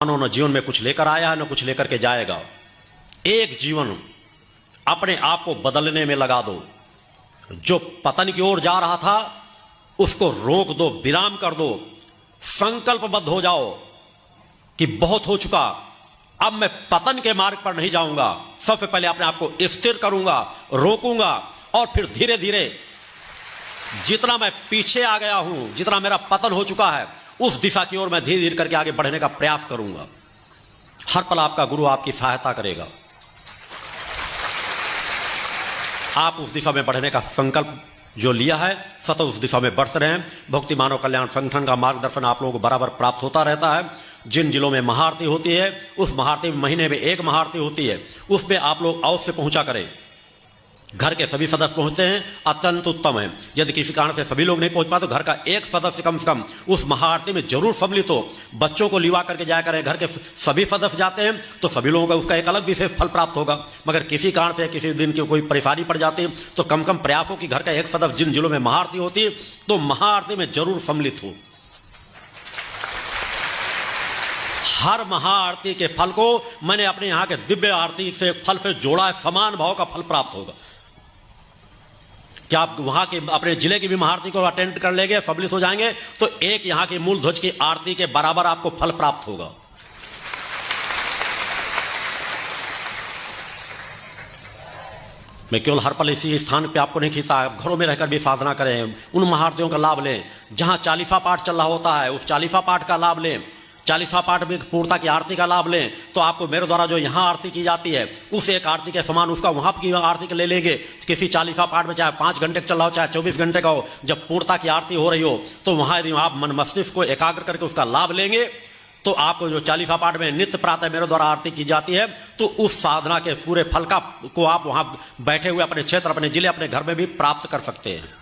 न जीवन में कुछ लेकर आया है न कुछ लेकर के जाएगा। एक जीवन अपने आप को बदलने में लगा दो। जो पतन की ओर जा रहा था उसको रोक दो, विराम कर दो, संकल्पबद्ध हो जाओ कि बहुत हो चुका, अब मैं पतन के मार्ग पर नहीं जाऊंगा। सबसे पहले अपने आप को स्थिर करूंगा, रोकूंगा और फिर धीरे धीरे जितना मैं पीछे आ गया हूं, जितना मेरा पतन हो चुका है, उस दिशा की ओर मैं धीरे धीरे करके आगे बढ़ने का प्रयास करूंगा। हर पल आपका गुरु आपकी सहायता करेगा। आप उस दिशा में बढ़ने का संकल्प जो लिया है सतत उस दिशा में बढ़ते रहें। भक्ति मानव कल्याण संगठन का मार्गदर्शन आप लोगों को बराबर प्राप्त होता रहता है। जिन जिलों में महाआरती होती है उस महाआरती महीने में एक महाआरती होती है, उसमें आप लोग अवश्य से पहुंचा करें। घर के सभी सदस्य पहुंचते हैं, अत्यंत उत्तम है। यदि किसी कारण से सभी लोग नहीं पहुंच पाते तो घर का एक सदस्य कम से कम उस महाआरती में जरूर सम्मिलित हो। बच्चों को लिवा करके जाया करें। घर के सभी सदस्य जाते हैं तो सभी लोगों का उसका एक अलग विशेष फल प्राप्त होगा। मगर किसी कारण से किसी दिन की कोई परेशानी पड़ जाती है तो कम कम प्रयास हो कि घर का एक सदस्य जिन जिलों में महाआरती होती है तो महाआरती में जरूर सम्मिलित हो। हर महाआरती के फल को मैंने अपने यहां के दिव्य आरती से फल से जोड़ा है, समान भाव का फल प्राप्त होगा। क्या आप वहां के अपने जिले की भी महाआरती को अटेंड कर लेंगे, सम्मिलित हो जाएंगे तो एक यहां की मूल ध्वज की आरती के बराबर आपको फल प्राप्त होगा। मैं केवल हर पल इसी स्थान पे आपको नहीं खींचता, घरों में रहकर भी साधना करें, उन महाआरतियों का लाभ लें। जहां चालीसा पाठ चल रहा होता है उस चालीसा पाठ का लाभ लें। चालीसा पाठ में पूर्णता की आरती का लाभ लें तो आपको मेरे द्वारा जो यहां आरती की जाती है उस एक आरती के समान उसका वहां की आरती के ले लेंगे। किसी चालीसा पाठ में चाहे 5 घंटे का चल रहा हो चाहे 24 घंटे का हो, जब पूर्णता की आरती हो रही हो तो वहां यदि आप मन मस्तिष्क को एकाग्र करके उसका लाभ लेंगे तो आपको जो चालीसा पाठ में नित्य प्रातः मेरे द्वारा आरती की जाती है तो उस साधना के पूरे फल को आप वहां बैठे हुए अपने क्षेत्र, अपने जिले, अपने घर में भी प्राप्त कर सकते हैं।